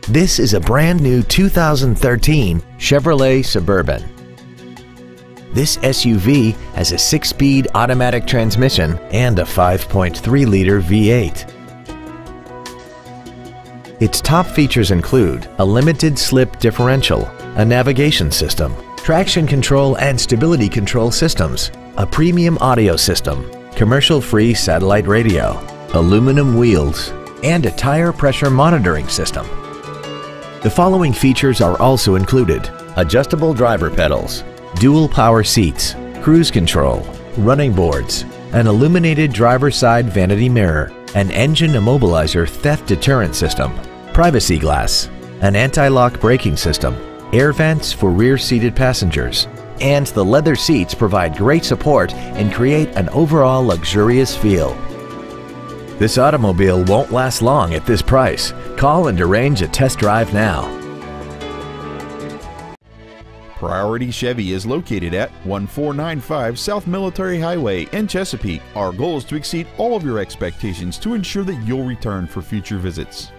This is a brand new 2013 Chevrolet Suburban. This SUV has a 6-speed automatic transmission and a 5.3-liter V8. Its top features include a limited slip differential, a navigation system, traction control and stability control systems, a premium audio system, commercial-free satellite radio, aluminum wheels, and a tire pressure monitoring system. The following features are also included: adjustable driver pedals, dual power seats, cruise control, running boards, an illuminated driver's side vanity mirror, an engine immobilizer theft deterrent system, privacy glass, an anti-lock braking system, air vents for rear-seated passengers, and the leather seats provide great support and create an overall luxurious feel. This automobile won't last long at this price. Call and arrange a test drive now. Priority Chevy is located at 1495 South Military Highway in Chesapeake. Our goal is to exceed all of your expectations to ensure that you'll return for future visits.